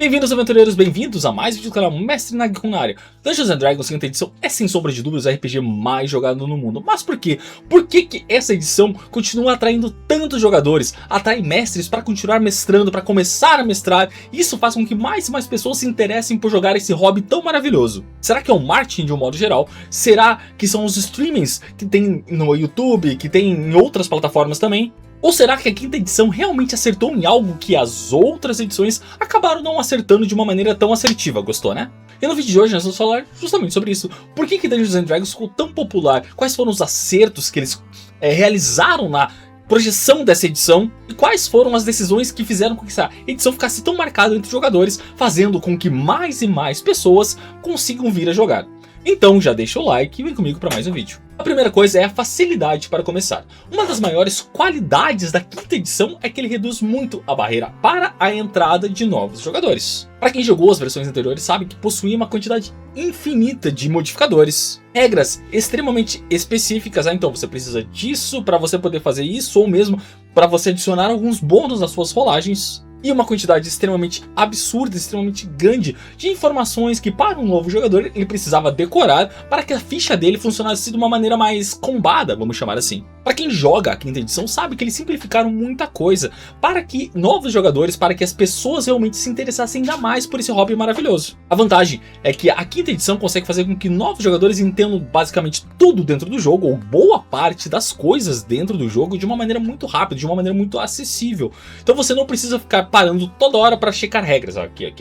Bem-vindos, aventureiros, bem-vindos a mais um vídeo do canal Mestre Nagikun na área. Dungeons & Dragons 5ª edição é, sem sombra de dúvidas, o RPG mais jogado no mundo. Mas por quê? Por que essa edição continua atraindo tantos jogadores? Atrai mestres para continuar mestrando, para começar a mestrar. Isso faz com que mais e mais pessoas se interessem por jogar esse hobby tão maravilhoso. Será que é o marketing de um modo geral? Será que são os streamings que tem no YouTube, que tem em outras plataformas também? Ou será que a 5ª edição realmente acertou em algo que as outras edições acabaram não acertando de uma maneira tão assertiva? Gostou, né? E no vídeo de hoje nós vamos falar justamente sobre isso. Por que Dungeons & Dragons ficou tão popular? Quais foram os acertos que eles realizaram na projeção dessa edição? E quais foram as decisões que fizeram com que essa edição ficasse tão marcada entre os jogadores, fazendo com que mais e mais pessoas consigam vir a jogar? Então já deixa o like e vem comigo para mais um vídeo. A primeira coisa é a facilidade para começar. Uma das maiores qualidades da 5ª edição é que ele reduz muito a barreira para a entrada de novos jogadores. Para quem jogou as versões anteriores sabe que possuía uma quantidade infinita de modificadores, regras extremamente específicas. Então você precisa disso para você poder fazer isso, ou mesmo para você adicionar alguns bônus nas suas rolagens. E uma quantidade extremamente absurda, extremamente grande de informações que para um novo jogador ele precisava decorar para que a ficha dele funcionasse de uma maneira mais combada, vamos chamar assim. Para quem joga a 5ª edição sabe que eles simplificaram muita coisa para que novos jogadores, para que as pessoas realmente se interessassem ainda mais por esse hobby maravilhoso. A vantagem é que a 5ª edição consegue fazer com que novos jogadores entendam basicamente tudo dentro do jogo, ou boa parte das coisas dentro do jogo, de uma maneira muito rápida, de uma maneira muito acessível. Então você não precisa ficar parando toda hora para checar regras. Aqui,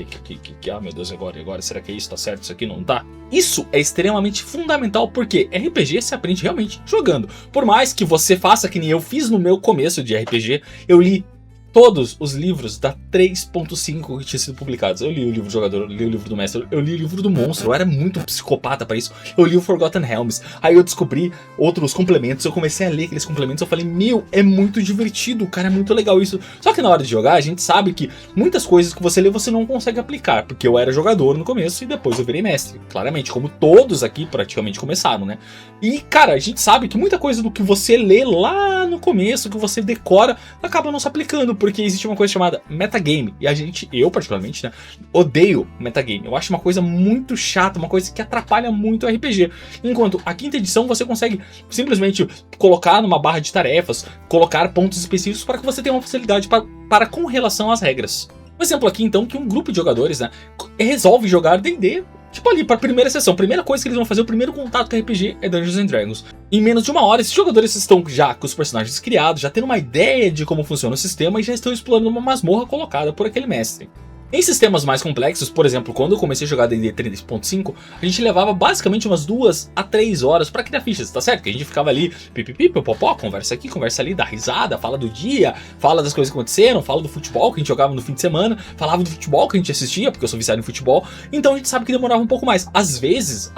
meu Deus, agora, será que é isso? Tá certo? Isso aqui não tá? Isso é extremamente fundamental porque RPG se aprende realmente jogando. Por mais que você faça que nem eu fiz no meu começo de RPG, eu li todos os livros da 3.5 que tinham sido publicados. Eu li o livro do jogador, eu li o livro do mestre, eu li o livro do monstro. Eu era muito psicopata pra isso. Eu li o Forgotten Realms. Aí eu descobri outros complementos. Eu comecei a ler aqueles complementos. Eu falei, meu, é muito divertido, cara, é muito legal isso. Só que na hora de jogar, a gente sabe que muitas coisas que você lê você não consegue aplicar. Porque eu era jogador no começo e depois eu virei mestre. Claramente, como todos aqui praticamente começaram, né? E, cara, a gente sabe que muita coisa do que você lê lá no começo, que você decora, acaba não se aplicando. Porque existe uma coisa chamada metagame. E eu particularmente, né, odeio metagame. Eu acho uma coisa muito chata, uma coisa que atrapalha muito o RPG. Enquanto a 5ª edição você consegue simplesmente colocar numa barra de tarefas, colocar pontos específicos para que você tenha uma facilidade para com relação às regras. Um exemplo aqui então que um grupo de jogadores, né, resolve jogar D&D. Tipo ali, para a primeira sessão, a primeira coisa que eles vão fazer, o primeiro contato com RPG é Dungeons & Dragons. Em menos de uma hora, esses jogadores estão já com os personagens criados, já tendo uma ideia de como funciona o sistema e já estão explorando uma masmorra colocada por aquele mestre. Em sistemas mais complexos, por exemplo, quando eu comecei a jogar D&D 3.5, a gente levava basicamente umas 2 a 3 horas para criar fichas, tá certo? Que a gente ficava ali, pipipi, popopó, conversa aqui, conversa ali, dá risada, fala do dia, fala das coisas que aconteceram, fala do futebol que a gente jogava no fim de semana, falava do futebol que a gente assistia, porque eu sou viciado em futebol, então a gente sabe que demorava um pouco mais. Às vezes,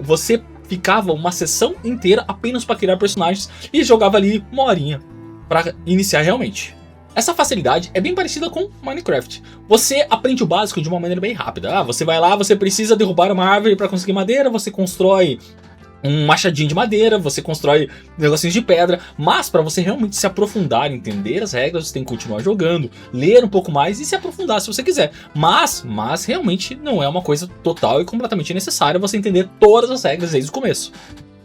você ficava uma sessão inteira apenas para criar personagens e jogava ali uma horinha para iniciar realmente. Essa facilidade é bem parecida com Minecraft. Você aprende o básico de uma maneira bem rápida. Você vai lá, você precisa derrubar uma árvore para conseguir madeira, você constrói um machadinho de madeira, você constrói negocinhos de pedra, mas para você realmente se aprofundar, entender as regras, você tem que continuar jogando, ler um pouco mais e se aprofundar se você quiser. Mas realmente não é uma coisa total e completamente necessária você entender todas as regras desde o começo.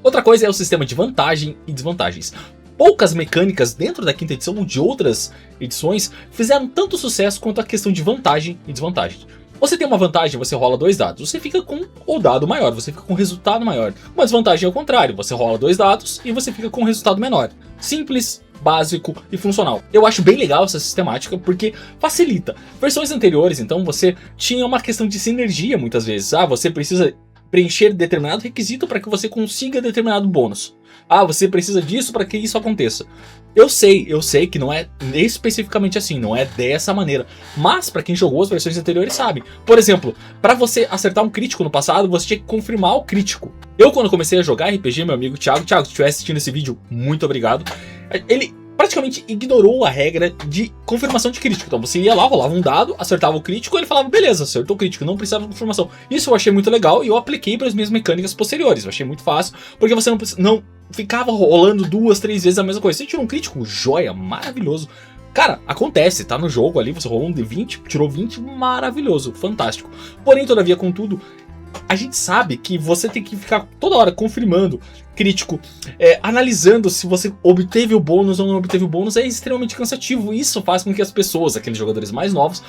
Outra coisa é o sistema de vantagem e desvantagens. Poucas mecânicas dentro da 5ª edição ou de outras edições fizeram tanto sucesso quanto a questão de vantagem e desvantagem. Você tem uma vantagem, você rola 2 dados, você fica com o dado maior, você fica com o resultado maior. Uma desvantagem é o contrário, você rola 2 dados e você fica com o resultado menor. Simples, básico e funcional. Eu acho bem legal essa sistemática porque facilita. Versões anteriores, então, você tinha uma questão de sinergia muitas vezes. Você precisa preencher determinado requisito para que você consiga determinado bônus. Você precisa disso para que isso aconteça. Eu sei que não é especificamente assim, não é dessa maneira. Mas para quem jogou as versões anteriores sabe. Por exemplo, para você acertar um crítico no passado, você tinha que confirmar o crítico. Eu quando comecei a jogar RPG, meu amigo Thiago, se estiver assistindo esse vídeo, muito obrigado. Ele praticamente ignorou a regra de confirmação de crítico. Então você ia lá, rolava um dado, acertava o crítico, ele falava, beleza, acertou o crítico, não precisava de confirmação. Isso eu achei muito legal e eu apliquei para as minhas mecânicas posteriores. Eu achei muito fácil, porque você não ficava rolando 2, 3 vezes a mesma coisa. Você tirou um crítico, joia, maravilhoso. Cara, acontece, tá no jogo ali, você rolou um D20, tirou 20, maravilhoso, fantástico. Porém, todavia, contudo, a gente sabe que você tem que ficar toda hora confirmando, crítico, analisando se você obteve o bônus ou não obteve o bônus, é extremamente cansativo. Isso faz com que as pessoas, aqueles jogadores mais novos,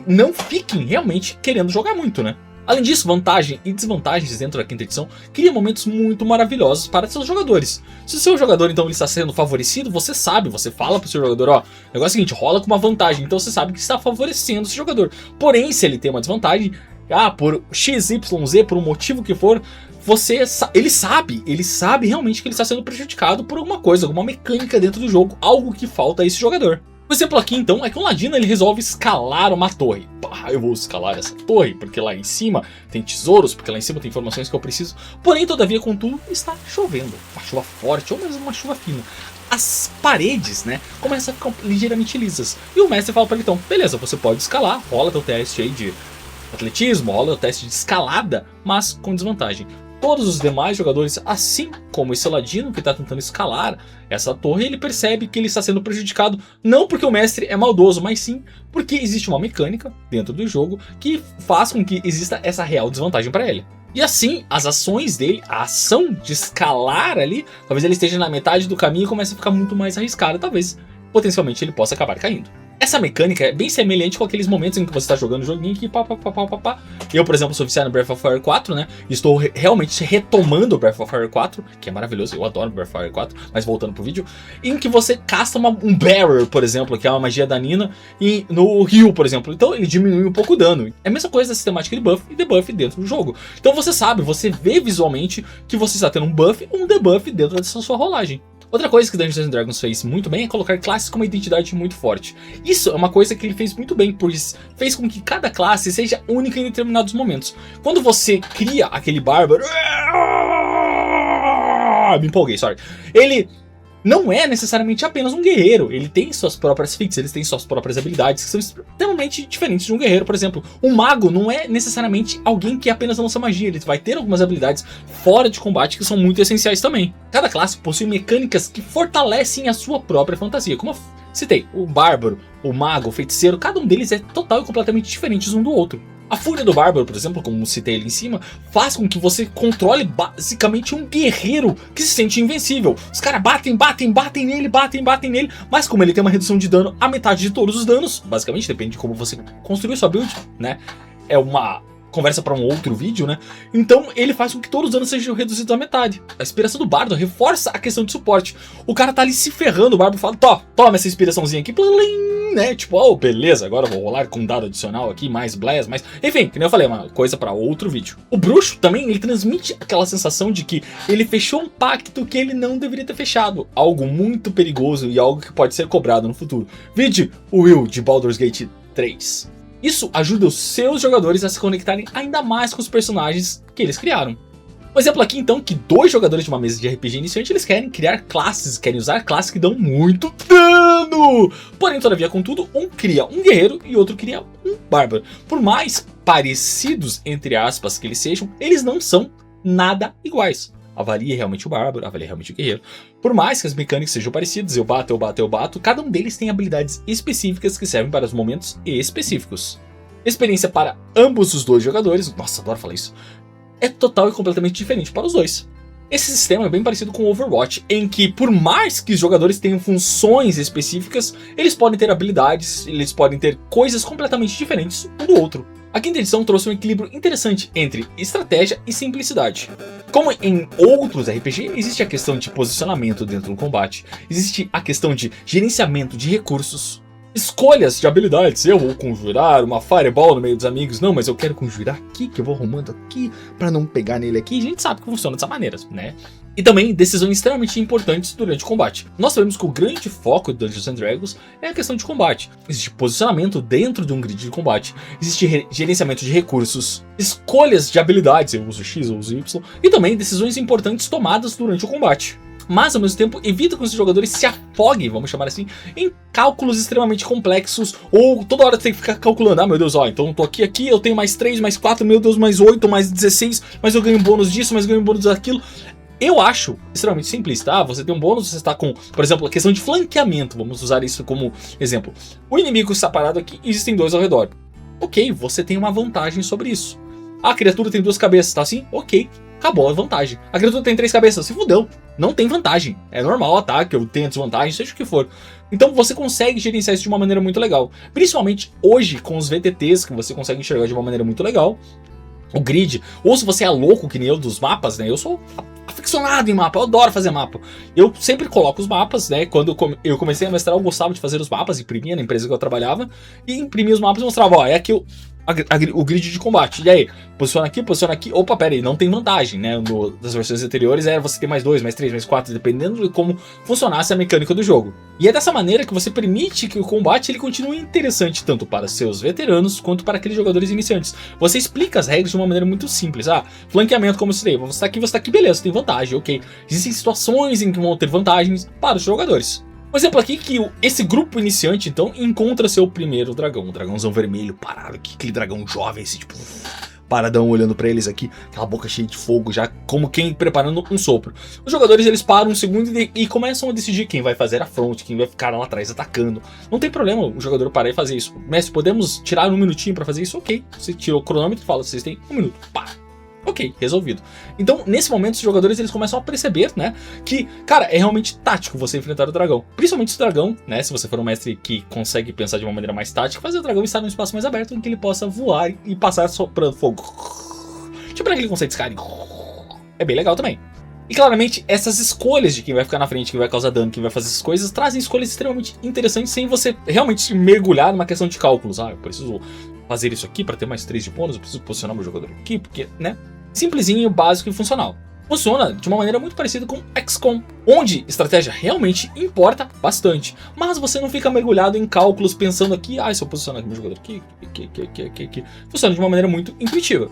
não fiquem realmente querendo jogar muito, né? Além disso, vantagem e desvantagens dentro da quinta edição cria momentos muito maravilhosos para seus jogadores. Se o seu jogador então ele está sendo favorecido, você sabe, você fala para o seu jogador, ó, o negócio é o seguinte, rola com uma vantagem, então você sabe que está favorecendo esse jogador. Porém, se ele tem uma desvantagem, por XYZ, por um motivo que for, ele sabe realmente que ele está sendo prejudicado por alguma coisa, alguma mecânica dentro do jogo, algo que falta a esse jogador. O exemplo aqui então é que um ladino ele resolve escalar uma torre. Pá, eu vou escalar essa torre porque lá em cima tem tesouros, porque lá em cima tem informações que eu preciso. Porém, todavia, contudo, está chovendo. Uma chuva forte ou mesmo uma chuva fina. As paredes, né, começam a ficar ligeiramente lisas. E o mestre fala para ele então, beleza, você pode escalar, rola teu teste aí de atletismo, rola o teste de escalada, mas com desvantagem. Todos os demais jogadores, assim como esse ladino que está tentando escalar essa torre, ele percebe que ele está sendo prejudicado não porque o mestre é maldoso, mas sim porque existe uma mecânica dentro do jogo que faz com que exista essa real desvantagem para ele. E assim, as ações dele, a ação de escalar ali, talvez ele esteja na metade do caminho e comece a ficar muito mais arriscada, talvez potencialmente ele possa acabar caindo. Essa mecânica é bem semelhante com aqueles momentos em que você está jogando o joguinho que pá. Eu, por exemplo, sou viciado no Breath of Fire 4, né? E estou realmente retomando o Breath of Fire 4, que é maravilhoso, eu adoro Breath of Fire 4, mas voltando pro vídeo, em que você casta um Barrier, por exemplo, que é uma magia danina, e no Rio, por exemplo. Então ele diminui um pouco o dano. É a mesma coisa da sistemática de buff e debuff dentro do jogo. Então você sabe, você vê visualmente que você está tendo um buff ou um debuff dentro dessa sua rolagem. Outra coisa que Dungeons & Dragons fez muito bem é colocar classes com uma identidade muito forte. Isso é uma coisa que ele fez muito bem, pois fez com que cada classe seja única em determinados momentos. Quando você cria aquele bárbaro... Me empolguei, sorry. Ele não é necessariamente apenas um guerreiro, ele tem suas próprias feats, ele tem suas próprias habilidades que são extremamente diferentes de um guerreiro. Por exemplo, um mago não é necessariamente alguém que apenas lança magia, ele vai ter algumas habilidades fora de combate que são muito essenciais também. Cada classe possui mecânicas que fortalecem a sua própria fantasia, como eu citei, o bárbaro, o mago, o feiticeiro, cada um deles é total e completamente diferentes um do outro. A fúria do bárbaro, por exemplo, como citei ali em cima, faz com que você controle basicamente um guerreiro que se sente invencível. Os caras batem nele, mas como ele tem uma redução de dano a metade de todos os danos, basicamente, depende de como você construiu sua build, né? É uma conversa para um outro vídeo, né? Então ele faz com que todos os danos sejam reduzidos à metade. A inspiração do bardo reforça a questão de suporte. O cara tá ali se ferrando, o bardo fala, toma essa inspiraçãozinha aqui, plim, né? Tipo, oh, beleza, agora eu vou rolar com um dado adicional aqui, mais blast, mais... Enfim, que nem eu falei, é uma coisa para outro vídeo. O bruxo também, ele transmite aquela sensação de que ele fechou um pacto que ele não deveria ter fechado. Algo muito perigoso e algo que pode ser cobrado no futuro. Vide o Will de Baldur's Gate 3. Isso ajuda os seus jogadores a se conectarem ainda mais com os personagens que eles criaram. Um exemplo aqui então que dois jogadores de uma mesa de RPG iniciante eles querem criar classes, querem usar classes que dão muito dano. Porém, todavia, contudo, um cria um guerreiro e outro cria um bárbaro. Por mais parecidos, entre aspas, que eles sejam, eles não são nada iguais. Avalie realmente o bárbaro, avalie realmente o guerreiro. Por mais que as mecânicas sejam parecidas, eu bato, cada um deles tem habilidades específicas que servem para os momentos específicos. Experiência para ambos os dois jogadores, nossa, adoro falar isso, é total e completamente diferente para os dois. Esse sistema é bem parecido com o Overwatch, em que por mais que os jogadores tenham funções específicas, eles podem ter habilidades, eles podem ter coisas completamente diferentes um do outro. A quinta edição trouxe um equilíbrio interessante entre estratégia e simplicidade. Como em outros RPG, existe a questão de posicionamento dentro do combate, existe a questão de gerenciamento de recursos, escolhas de habilidades. Eu vou conjurar uma Fireball no meio dos amigos, não, mas eu quero conjurar aqui, que eu vou arrumando aqui pra não pegar nele aqui. A gente sabe que funciona dessa maneira, né? E também decisões extremamente importantes durante o combate. Nós sabemos que o grande foco de Dungeons & Dragons é a questão de combate. Existe posicionamento dentro de um grid de combate, existe gerenciamento de recursos, escolhas de habilidades, eu uso X, eu uso Y, e também decisões importantes tomadas durante o combate. Mas ao mesmo tempo evita que os jogadores se afoguem, vamos chamar assim, em cálculos extremamente complexos, ou toda hora tem que ficar calculando, ah meu Deus, ó, então eu tô aqui, eu tenho mais 3, mais 4, meu Deus, mais 8, mais 16, mas eu ganho bônus disso, mas eu ganho bônus daquilo. eu acho extremamente simplista. Ah, você tem um bônus, você está com, por exemplo, a questão de flanqueamento. Vamos usar isso como exemplo. O inimigo está parado aqui e existem 2 ao redor. Ok, você tem uma vantagem sobre isso. A criatura tem 2 cabeças, tá assim? Ok, acabou a vantagem. A criatura tem 3 cabeças, se fudeu. Não tem vantagem. É normal o ataque, eu tenho desvantagem, seja o que for. Então você consegue gerenciar isso de uma maneira muito legal. Principalmente hoje, com os VTTs, que você consegue enxergar de uma maneira muito legal. O grid, ou se você é louco que nem eu dos mapas, né? Eu sou aficionado em mapa, eu adoro fazer mapa. Eu sempre coloco os mapas, né? Quando eu comecei a mestrar, eu gostava de fazer os mapas, imprimia na empresa que eu trabalhava, e imprimia os mapas e mostrava, ó, é aqui o grid de combate. E aí, posiciona aqui. Opa, pera aí, não tem vantagem, né? Das versões anteriores era você ter mais 2, mais 3, mais 4, dependendo de como funcionasse a mecânica do jogo. E é dessa maneira que você permite que o combate ele continue interessante tanto para seus veteranos quanto para aqueles jogadores iniciantes. Você explica as regras de uma maneira muito simples. Ah, flanqueamento como eu citei, você tá aqui, beleza, tem vantagem, ok. Existem situações em que vão ter vantagens para os jogadores. Um exemplo aqui que esse grupo iniciante, então, encontra seu primeiro dragão. Um dragãozão vermelho parado aqui, aquele dragão jovem, assim, tipo, paradão olhando pra eles aqui, aquela boca cheia de fogo, já como quem preparando um sopro. Os jogadores, eles param um segundo e começam a decidir quem vai fazer a front, quem vai ficar lá atrás atacando. Não tem problema o jogador parar e fazer isso. Mestre, podemos tirar um minutinho pra fazer isso? Ok. Você tirou o cronômetro e fala, vocês têm 1 minuto. Pá. Ok, resolvido. Então, nesse momento, os jogadores eles começam a perceber, né, que, cara, é realmente tático você enfrentar o dragão. Principalmente o dragão, né, se você for um mestre que consegue pensar de uma maneira mais tática, fazer o dragão estar num espaço mais aberto em que ele possa voar e passar soprando fogo. Tipo aquele conceito de Skyrim. É bem legal também. E claramente, essas escolhas de quem vai ficar na frente, quem vai causar dano, quem vai fazer essas coisas, trazem escolhas extremamente interessantes sem você realmente mergulhar numa questão de cálculos. Ah, eu preciso fazer isso aqui para ter mais 3 de bônus, eu preciso posicionar meu jogador aqui, porque, né? Simplesinho, básico e funcional. Funciona de uma maneira muito parecida com XCOM, onde estratégia realmente importa bastante, mas você não fica mergulhado em cálculos pensando aqui, se eu posicionar aqui meu jogador aqui. Funciona de uma maneira muito intuitiva.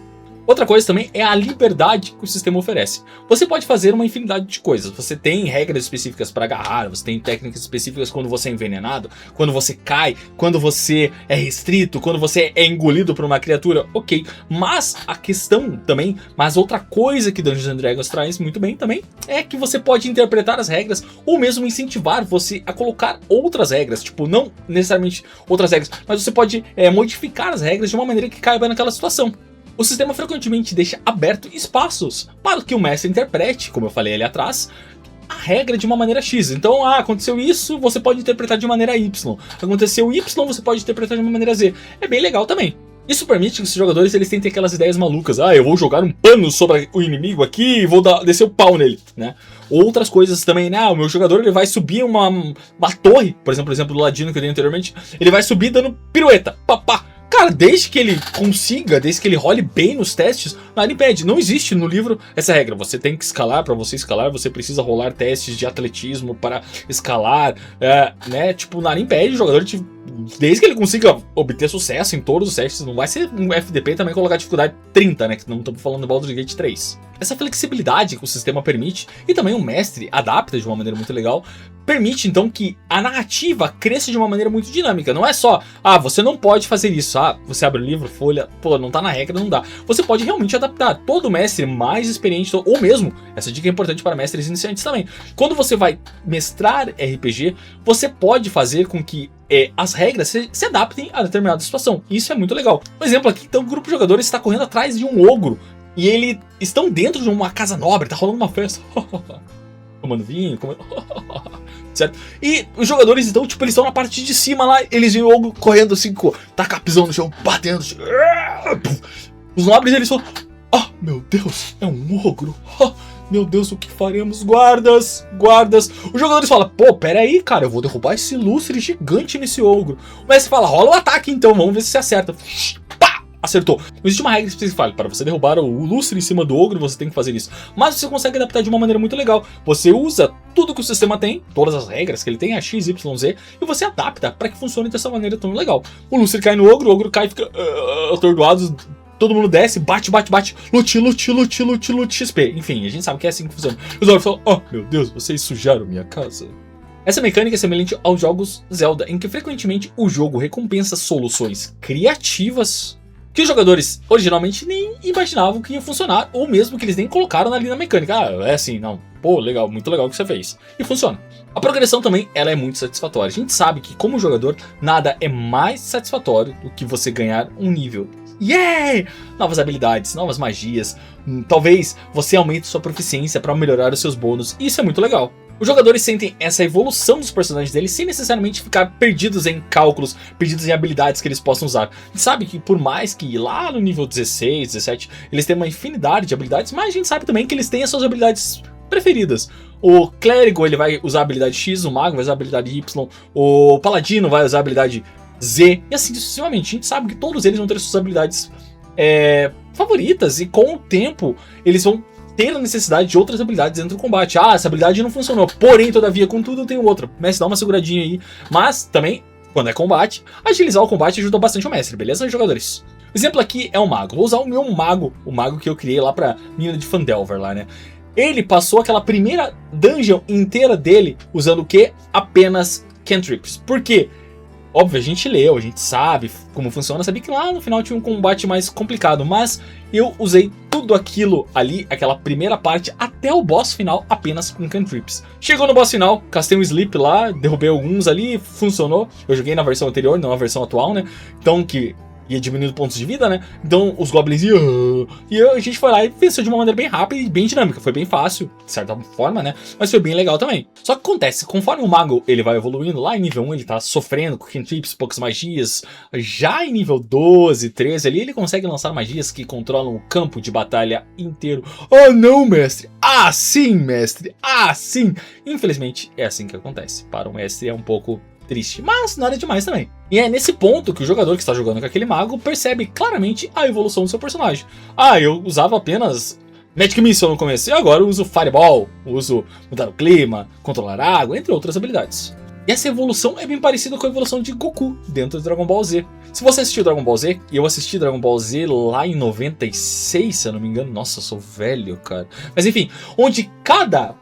Outra coisa também é a liberdade que o sistema oferece. Você pode fazer uma infinidade de coisas. Você tem regras específicas para agarrar, você tem técnicas específicas quando você é envenenado, quando você cai, quando você é restrito, quando você é engolido por uma criatura, ok. Mas a questão também, outra coisa que Dungeons & Dragons traz muito bem também, é que você pode interpretar as regras ou mesmo incentivar você a colocar outras regras. Tipo, não necessariamente outras regras, mas você pode modificar as regras de uma maneira que caiba naquela situação. O sistema frequentemente deixa aberto espaços para que o mestre interprete, como eu falei ali atrás, a regra de uma maneira X. Então, aconteceu isso, você pode interpretar de maneira Y. Aconteceu Y, você pode interpretar de uma maneira Z. É bem legal também. Isso permite que os jogadores eles tentem aquelas ideias malucas. Eu vou jogar um pano sobre o inimigo aqui e vou descer o pau nele, né? Outras coisas também, né? O meu jogador ele vai subir uma torre, por exemplo, o exemplo do Ladino que eu dei anteriormente. Ele vai subir dando pirueta, papá. Cara, desde que ele consiga, desde que ele role bem nos testes, nada impede. Não existe no livro essa regra. Você tem que escalar, para você escalar, você precisa rolar testes de atletismo para escalar, né? Tipo, nada impede o jogador desde que ele consiga obter sucesso em todos os testes. Não vai ser um FDP também colocar dificuldade 30, né? Que não estamos falando do Baldur's Gate 3. Essa flexibilidade que o sistema permite, e também o mestre adapta de uma maneira muito legal, permite então que a narrativa cresça de uma maneira muito dinâmica. Não é só, você não pode fazer isso, você abre o livro, folha, não tá na regra, não dá. Você pode realmente adaptar. Todo mestre mais experiente, ou mesmo, essa dica é importante para mestres iniciantes também. Quando você vai mestrar RPG, você pode fazer com que as regras se adaptem a determinada situação. Isso é muito legal. Por exemplo, aqui então o grupo de jogadores está correndo atrás de um ogro e eles estão dentro de uma casa nobre, tá rolando uma festa. Tomando vinho, certo? E os jogadores então, eles estão na parte de cima lá, eles veem o ogro correndo assim, taca pisão no chão, batendo. Os nobres eles falam: meu Deus, é um ogro. Meu Deus, o que faremos? Guardas! Os jogadores falam: pera aí, cara, eu vou derrubar esse lustre gigante nesse ogro. O mestre fala: rola o ataque então, vamos ver se você acerta. Pá! Acertou. Não existe uma regra específica que fale: para você derrubar o lustre em cima do ogro, você tem que fazer isso. Mas você consegue adaptar de uma maneira muito legal. Você usa tudo que o sistema tem, todas as regras que ele tem, a X, Y, Z, e você adapta para que funcione dessa maneira tão legal. O lustre cai no ogro, o ogro cai e fica atordoado. Todo mundo desce, bate, lute, XP. Enfim, a gente sabe que é assim que funciona. Os olhos falam: meu Deus, vocês sujaram minha casa. Essa mecânica é semelhante aos jogos Zelda, em que frequentemente o jogo recompensa soluções criativas que os jogadores originalmente nem imaginavam que ia funcionar, ou mesmo que eles nem colocaram ali na mecânica. Ah, é assim, não, pô, legal, muito legal o que você fez. E funciona. A progressão também, ela é muito satisfatória. A gente sabe que como jogador, nada é mais satisfatório do que você ganhar um nível. Yeah! Novas habilidades, novas magias, talvez você aumente sua proficiência para melhorar os seus bônus, e isso é muito legal. Os jogadores sentem essa evolução dos personagens deles sem necessariamente ficar perdidos em cálculos, perdidos em habilidades que eles possam usar. A gente sabe que por mais que lá no nível 16, 17, eles têm uma infinidade de habilidades, mas a gente sabe também que eles têm as suas habilidades preferidas. O clérigo ele vai usar a habilidade X, o mago vai usar a habilidade Y, o paladino vai usar a habilidade Z, e assim sucessivamente. A gente sabe que todos eles vão ter suas habilidades favoritas, e com o tempo eles vão ter a necessidade de outras habilidades dentro do combate. Ah, essa habilidade não funcionou, porém, todavia, contudo, eu tenho outra. O mestre dá uma seguradinha aí, mas também, quando é combate, agilizar o combate ajuda bastante o mestre, beleza, jogadores? O exemplo aqui é o mago. Vou usar o meu mago, o mago que eu criei lá pra mina de Phandelver lá, né? Ele passou aquela primeira dungeon inteira dele usando o quê? Apenas cantrips. Por quê? Óbvio, a gente leu, a gente sabe como funciona, sabia que lá no final tinha um combate mais complicado, mas eu usei tudo aquilo ali, aquela primeira parte, até o boss final, apenas com cantrips. Chegou no boss final, castei um sleep lá, derrubei alguns ali, funcionou. Eu joguei na versão anterior, não na versão atual, né? Então que ia diminuindo pontos de vida, né? Então os goblins iam... E a gente foi lá e venceu de uma maneira bem rápida e bem dinâmica. Foi bem fácil, de certa forma, né? Mas foi bem legal também. Só que acontece, conforme o mago ele vai evoluindo, lá em nível 1 ele tá sofrendo com cantrips, poucas magias. Já em nível 12, 13 ali, ele consegue lançar magias que controlam o campo de batalha inteiro. Oh não, mestre! Ah sim, mestre! Ah sim! Infelizmente é assim que acontece. Para o mestre é um pouco triste, mas nada demais também. E é nesse ponto que o jogador que está jogando com aquele mago percebe claramente a evolução do seu personagem. Ah, eu usava apenas Magic Missile no começo, e agora eu uso Fireball, uso mudar o clima, controlar a água, entre outras habilidades. E essa evolução é bem parecida com a evolução de Goku dentro do Dragon Ball Z. Se você assistiu Dragon Ball Z, e eu assisti Dragon Ball Z lá em 96, se eu não me engano. Nossa, eu sou velho, cara. Mas enfim, onde cada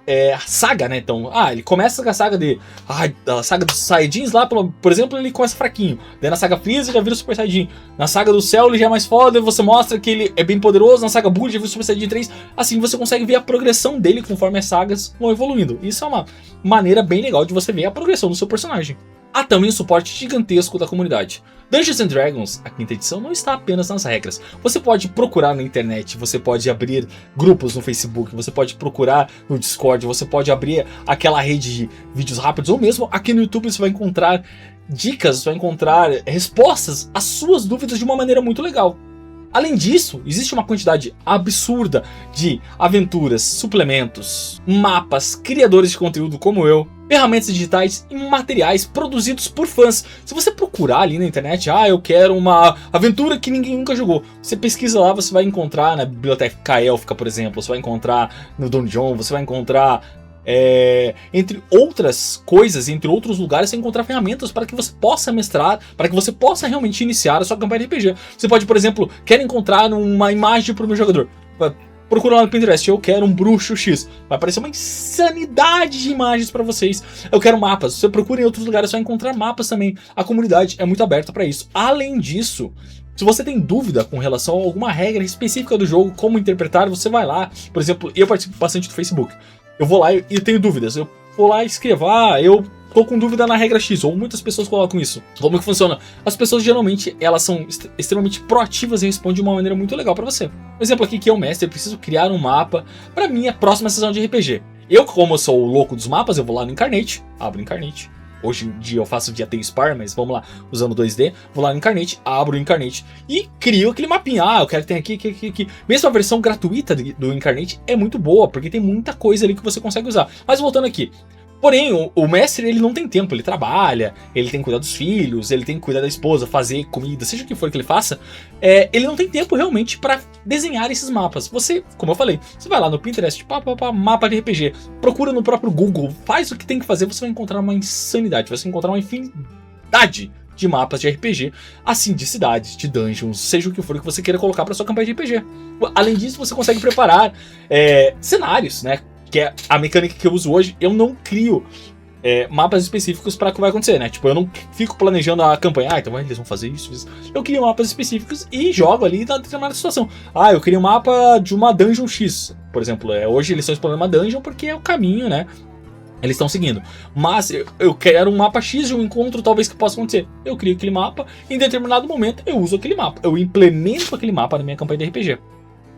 saga, né? Então, ele começa com a saga a saga dos Saiyajins lá, por exemplo, ele começa fraquinho. Daí na saga Freeza já vira o Super Saiyajin. Na saga do Cell ele já é mais foda, você mostra que ele é bem poderoso. Na saga Buu já vira o Super Saiyajin 3. Assim você consegue ver a progressão dele conforme as sagas vão evoluindo. Isso é uma maneira bem legal de você ver a progressão do seu personagem. Há também um suporte gigantesco da comunidade. Dungeons and Dragons, a quinta edição, não está apenas nas regras. Você pode procurar na internet, você pode abrir grupos no Facebook, você pode procurar no Discord, você pode abrir aquela rede de vídeos rápidos, ou mesmo aqui no YouTube você vai encontrar dicas, você vai encontrar respostas às suas dúvidas de uma maneira muito legal. Além disso, existe uma quantidade absurda de aventuras, suplementos, mapas, criadores de conteúdo como eu, ferramentas digitais e materiais produzidos por fãs. Se você procurar ali na internet, eu quero uma aventura que ninguém nunca jogou, você pesquisa lá, você vai encontrar na Biblioteca Élfica, por exemplo, você vai encontrar no Dungeon, você vai encontrar... entre outras coisas, entre outros lugares, você encontrar ferramentas para que você possa mestrar, para que você possa realmente iniciar a sua campanha de RPG. Você pode, por exemplo, quer encontrar uma imagem para o meu jogador, procura lá no Pinterest, eu quero um bruxo X, vai aparecer uma insanidade de imagens para vocês. Eu quero mapas, você procura em outros lugares, você vai encontrar mapas também. A comunidade é muito aberta para isso. Além disso, se você tem dúvida com relação a alguma regra específica do jogo, como interpretar, você vai lá. Por exemplo, eu participo bastante do Facebook. Eu vou lá e tenho dúvidas, eu vou lá e escrevo, eu tô com dúvida na regra X, ou muitas pessoas colocam isso. Como que funciona? As pessoas geralmente, elas são extremamente proativas e respondem de uma maneira muito legal pra você. Um exemplo aqui que eu, mestre, preciso criar um mapa pra minha próxima sessão de RPG. Eu, como eu sou o louco dos mapas, eu vou lá no Incarnate, abro o Incarnate. Hoje em dia eu faço via T-Spar, mas vamos lá, usando 2D, vou lá no Incarnate, abro o Incarnate e crio aquele mapinha. Eu quero ter aqui. Mesmo a versão gratuita do Incarnate é muito boa, porque tem muita coisa ali que você consegue usar. Mas voltando aqui, porém, o mestre ele não tem tempo, ele trabalha, ele tem que cuidar dos filhos, ele tem que cuidar da esposa, fazer comida, seja o que for que ele faça, ele não tem tempo realmente para desenhar esses mapas. Você, como eu falei, você vai lá no Pinterest, mapa de RPG, procura no próprio Google, faz o que tem que fazer, você vai encontrar uma insanidade, você vai encontrar uma infinidade de mapas de RPG, assim, de cidades, de dungeons, seja o que for que você queira colocar para sua campanha de RPG. Além disso, você consegue preparar cenários, né? Que é a mecânica que eu uso hoje. Eu não crio mapas específicos para o que vai acontecer, né? Tipo, eu não fico planejando a campanha, então eles vão fazer isso. Eu crio mapas específicos e jogo ali na determinada situação. Eu queria um mapa de uma dungeon X, por exemplo. Hoje eles estão explorando uma dungeon porque é o caminho, né? Eles estão seguindo. Mas eu quero um mapa X de um encontro talvez que possa acontecer. Eu crio aquele mapa, em determinado momento eu uso aquele mapa. Eu implemento aquele mapa na minha campanha de RPG.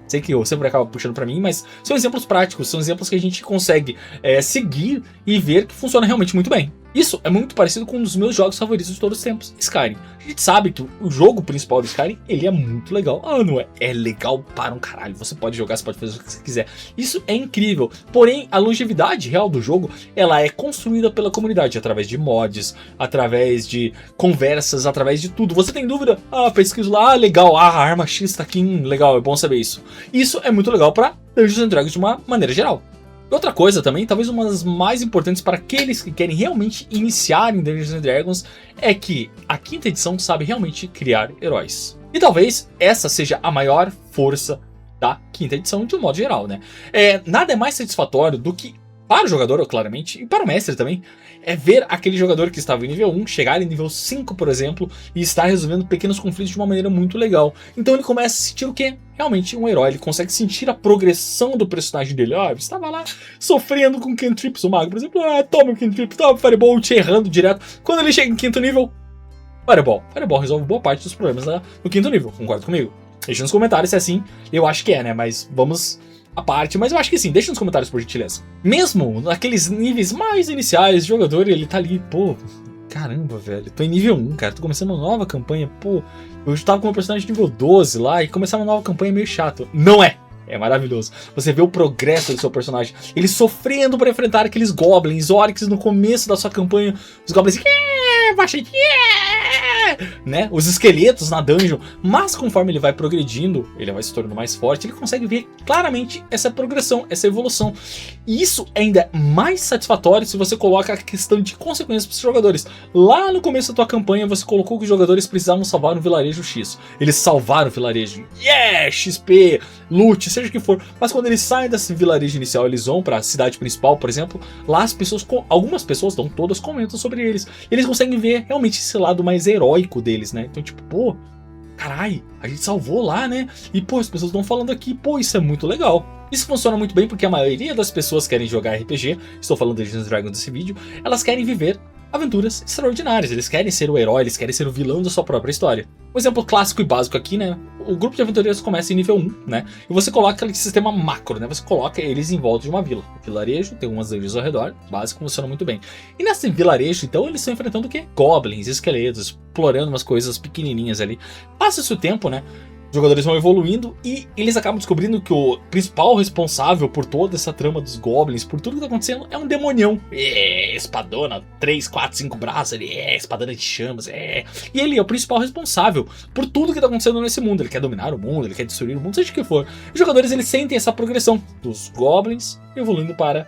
Sei que eu sempre acabo puxando pra mim, mas são exemplos práticos, são exemplos que a gente consegue seguir e ver que funciona realmente muito bem. Isso é muito parecido com um dos meus jogos favoritos de todos os tempos, Skyrim. A gente sabe que o jogo principal do Skyrim, ele é muito legal. Não é? É legal para um caralho. Você pode jogar, você pode fazer o que você quiser. Isso é incrível. Porém, a longevidade real do jogo, ela é construída pela comunidade, através de mods, através de conversas, através de tudo. Você tem dúvida? Pesquiso lá, legal, a arma X tá aqui, legal, é bom saber isso. Isso é muito legal para Dungeons and Dragons de uma maneira geral. Outra coisa também, talvez uma das mais importantes para aqueles que querem realmente iniciar em Dungeons and Dragons, é que a quinta edição sabe realmente criar heróis. E talvez essa seja a maior força da quinta edição de um modo geral, né? Nada é mais satisfatório do que, para o jogador, claramente, e para o mestre também, é ver aquele jogador que estava em nível 1 chegar em nível 5, por exemplo, e estar resolvendo pequenos conflitos de uma maneira muito legal. Então ele começa a sentir o quê? Realmente um herói. Ele consegue sentir a progressão do personagem dele. Ele estava lá sofrendo com cantrips, o mago, por exemplo. Toma o cantrip, toma o Firebolt, errando direto. Quando ele chega em quinto nível, Fireball. Fireball resolve boa parte dos problemas no quinto nível. Concorda comigo? Deixa nos comentários se é assim. Eu acho que é, né? Mas vamos a parte, mas eu acho que sim, deixa nos comentários por gentileza. Mesmo naqueles níveis mais iniciais, o jogador, ele tá ali, caramba, velho, tô em nível 1, cara, tô começando uma nova campanha, eu tava com meu personagem nível 12 lá, e começar uma nova campanha é meio chato. Não é! É maravilhoso. Você vê o progresso do seu personagem, ele sofrendo para enfrentar aqueles goblins, orcs no começo da sua campanha, os goblins, né? Os esqueletos na dungeon, mas conforme ele vai progredindo, ele vai se tornando mais forte, ele consegue ver claramente essa progressão, essa evolução. E isso ainda é mais satisfatório se você coloca a questão de consequências para os jogadores. Lá no começo da tua campanha, você colocou que os jogadores precisavam salvar um vilarejo X. Eles salvaram o vilarejo, XP, loot, seja o que for. Mas quando eles saem desse vilarejo inicial, eles vão para a cidade principal, por exemplo, lá as pessoas, algumas pessoas, não todas, comentam sobre eles. Eles conseguem ver realmente esse lado mais heróico deles, né? Então, tipo, carai, a gente salvou lá, né? E, as pessoas estão falando aqui, isso é muito legal. Isso funciona muito bem porque a maioria das pessoas que querem jogar RPG, estou falando de Dungeons & Dragons nesse vídeo, elas querem viver aventuras extraordinárias, eles querem ser o herói, eles querem ser o vilão da sua própria história. Um exemplo clássico e básico aqui, né? O grupo de aventureiros começa em nível 1, né? E você coloca aquele sistema macro, né? Você coloca eles em volta de uma vila. O vilarejo tem umas dungeons ao redor, básico, funciona muito bem. E nesse vilarejo, então, eles estão enfrentando o quê? Goblins, esqueletos, explorando umas coisas pequenininhas ali. Passa-se o tempo, né? Os jogadores vão evoluindo e eles acabam descobrindo que o principal responsável por toda essa trama dos goblins, por tudo que tá acontecendo, é um demonião. Espadona, 3, 4, 5 braços, ele espadana de chamas, E ele é o principal responsável por tudo que tá acontecendo nesse mundo. Ele quer dominar o mundo, ele quer destruir o mundo, seja o que for. Os jogadores, eles sentem essa progressão dos goblins evoluindo para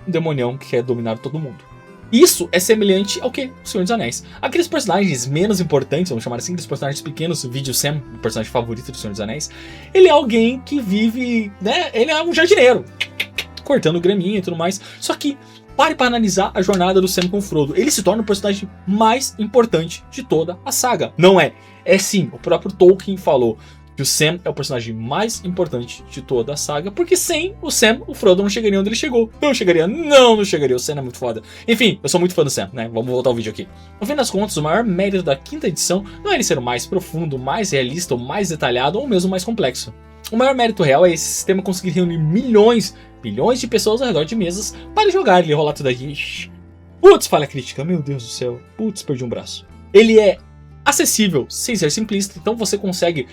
um demonião que quer dominar todo mundo. Isso é semelhante ao que? O Senhor dos Anéis. Aqueles personagens menos importantes, vamos chamar assim, aqueles personagens pequenos, o vídeo Sam, o personagem favorito do Senhor dos Anéis, ele é alguém que vive, né, ele é um jardineiro, cortando graminha e tudo mais. Só que, pare para analisar a jornada do Sam com o Frodo. Ele se torna o personagem mais importante de toda a saga. Não é? É sim, o próprio Tolkien falou que o Sam é o personagem mais importante de toda a saga, porque sem o Sam, o Frodo não chegaria onde ele chegou. Não chegaria, não chegaria, o Sam é muito foda. Enfim, eu sou muito fã do Sam, né? Vamos voltar ao vídeo aqui. No fim das contas, o maior mérito da quinta edição não é ele ser o mais profundo, mais realista, ou mais detalhado, ou mesmo mais complexo. O maior mérito real é esse sistema conseguir reunir milhões de pessoas ao redor de mesas para jogar ele rolar tudo aqui. Putz, falha crítica, meu Deus do céu. Putz, perdi um braço. Ele é acessível, sem ser simplista, então você consegue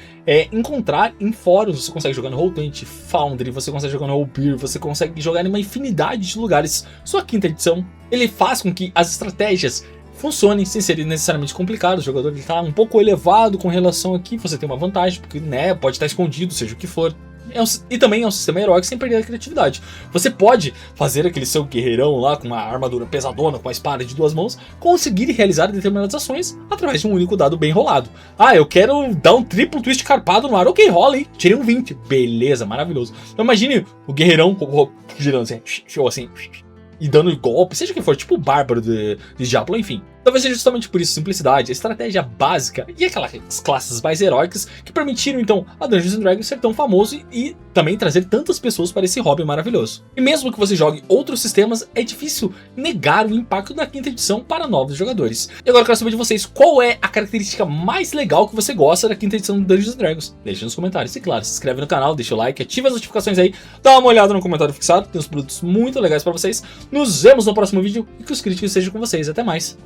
encontrar em fóruns, você consegue jogar no Roll20, Foundry, você consegue jogar no Rollbeer, você consegue jogar em uma infinidade de lugares. Sua quinta edição, ele faz com que as estratégias funcionem sem serem necessariamente complicados. O jogador está um pouco elevado com relação aqui, você tem uma vantagem, porque né, pode estar escondido, seja o que for. E também é um sistema heróico sem perder a criatividade. Você pode fazer aquele seu guerreirão lá com uma armadura pesadona, com uma espada de 2 mãos, conseguir realizar determinadas ações através de um único dado bem rolado. Eu quero dar um triplo twist carpado no ar. Ok, rola, hein? Tirei um 20. Beleza, maravilhoso. Então imagine o guerreirão girando assim, e dando golpe, seja o que for, tipo o Bárbaro de Diablo, enfim. Talvez seja justamente por isso simplicidade, a estratégia básica e aquelas classes mais heróicas que permitiram então a Dungeons and Dragons ser tão famoso e também trazer tantas pessoas para esse hobby maravilhoso. E mesmo que você jogue outros sistemas, é difícil negar o impacto da quinta edição para novos jogadores. E agora eu quero saber de vocês, qual é a característica mais legal que você gosta da quinta edição do Dungeons and Dragons? Deixe nos comentários. E claro, se inscreve no canal, deixa o like, ativa as notificações aí, dá uma olhada no comentário fixado, tem uns produtos muito legais para vocês. Nos vemos no próximo vídeo e que os críticos sejam com vocês. Até mais!